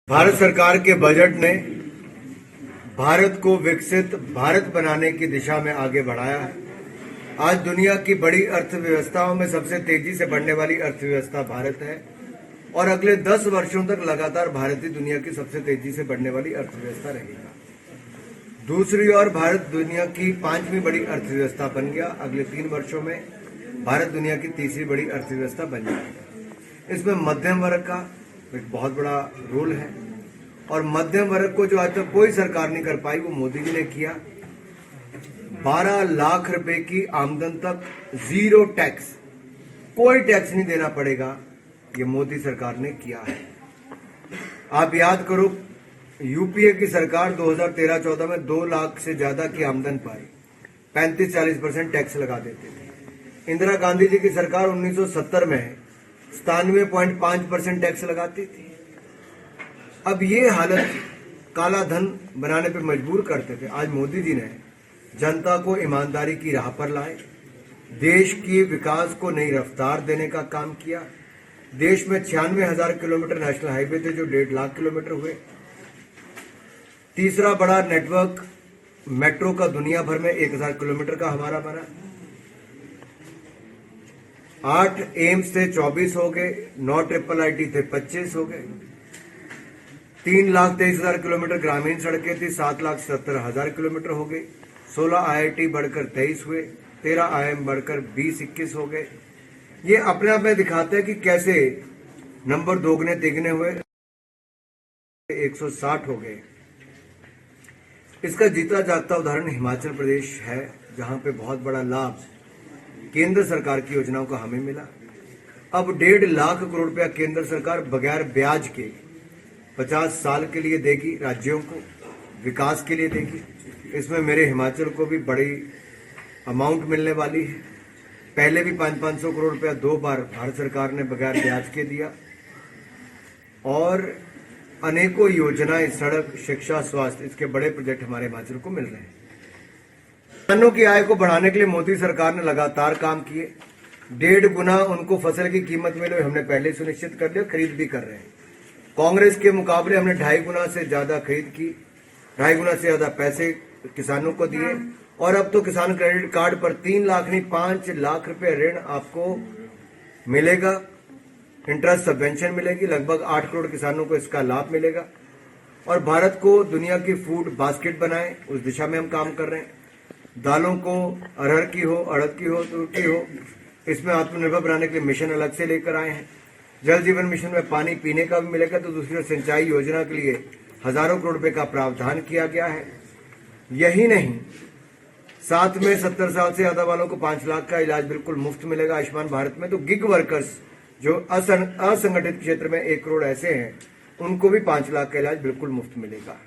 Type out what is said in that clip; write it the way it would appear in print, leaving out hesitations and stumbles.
भारत सरकार के बजट ने भारत को विकसित भारत बनाने की दिशा में आगे बढ़ाया है। आज दुनिया की बड़ी अर्थव्यवस्थाओं में सबसे तेजी से बढ़ने वाली अर्थव्यवस्था भारत है और अगले 10 वर्षों तक लगातार भारत ही दुनिया की सबसे तेजी से बढ़ने वाली अर्थव्यवस्था रहेगा। दूसरी ओर भारत दुनिया की 5वीं बड़ी अर्थव्यवस्था बन गया। अगले 3 वर्षों में भारत दुनिया की तीसरी बड़ी अर्थव्यवस्था बन जाएगा। इसमें मध्यम वर्ग का एक बहुत बड़ा रोल है और मध्यम वर्ग को जो आज तक कोई सरकार नहीं कर पाई वो मोदी जी ने किया। 12 लाख रुपए की आमदन तक जीरो टैक्स, कोई टैक्स नहीं देना पड़ेगा, ये मोदी सरकार ने किया है। आप याद करो, यूपीए की सरकार 2013-14 में 2 लाख से ज्यादा की आमदन पाई 35-40% टैक्स लगा देते थे। इंदिरा गांधी जी की सरकार 1970 में 97.5% टैक्स लगाती थी। अब ये हालत काला धन बनाने पे मजबूर करते थे। आज मोदी जी ने जनता को ईमानदारी की राह पर लाए, देश की विकास को नई रफ्तार देने का काम किया। देश में 96,000 किलोमीटर नेशनल हाईवे थे जो 1.5 लाख किलोमीटर हुए। तीसरा बड़ा नेटवर्क मेट्रो का दुनिया भर में 1,000 किलोमीटर का हमारा बना। 8 एम्स थे 24 हो गए, 9 IIIT थे 25 हो गए। 3,23,000 किलोमीटर ग्रामीण सड़कें थी, 7,70,000 किलोमीटर हो गई। 16 IIT बढ़कर 23 हुए, 13 IIM बढ़कर 20-21 हो गए। ये अपने आप में दिखाते हैं कि कैसे नंबर दोगुने तिगने हुए, 160 हो गए। इसका जीता जागता उदाहरण हिमाचल प्रदेश है, जहां पे बहुत बड़ा लाभ केंद्र सरकार की योजनाओं का हमें मिला। अब 1.5 लाख करोड़ रुपया केंद्र सरकार बगैर ब्याज के 50 साल के लिए देगी, राज्यों को विकास के लिए देगी। इसमें मेरे हिमाचल को भी बड़ी अमाउंट मिलने वाली है। पहले भी 500 करोड़ रुपया 2 बार भारत सरकार ने बगैर ब्याज के दिया और अनेकों योजनाएं, सड़क, शिक्षा, स्वास्थ्य, इसके बड़े प्रोजेक्ट हमारे हिमाचल को मिल रहे हैं। किसानों की आय को बढ़ाने के लिए मोदी सरकार ने लगातार काम किए। 1.5 गुना उनको फसल की कीमत मिले, हमने पहले सुनिश्चित कर लिया, खरीद भी कर रहे हैं। कांग्रेस के मुकाबले हमने 2.5 गुना से ज्यादा खरीद की, 2.5 गुना से ज्यादा पैसे किसानों को दिए और अब तो किसान क्रेडिट कार्ड पर 3 लाख नहीं 5 लाख रुपए ऋण आपको मिलेगा। इंटरेस्ट सबवेंशन मिलेगी, लगभग 8 करोड़ किसानों को इसका लाभ मिलेगा और भारत को दुनिया की फूड बास्केट बनाए, उस दिशा में हम काम कर रहे हैं। दालों को अरहर की हो, अड़द की हो, तुर की हो, इसमें आत्मनिर्भर बनाने के लिए मिशन अलग से लेकर आए हैं। जल जीवन मिशन में पानी पीने का भी मिलेगा, तो दूसरी ओर सिंचाई योजना के लिए हजारों करोड़ रुपए का प्रावधान किया गया है। यही नहीं, साथ में 70 साल से ज्यादा वालों को 5 लाख का इलाज बिल्कुल मुफ्त मिलेगा आयुष्मान भारत में। तो गिग वर्कर्स जो असंगठित क्षेत्र में 1 करोड़ ऐसे हैं, उनको भी 5 लाख का इलाज बिल्कुल मुफ्त मिलेगा।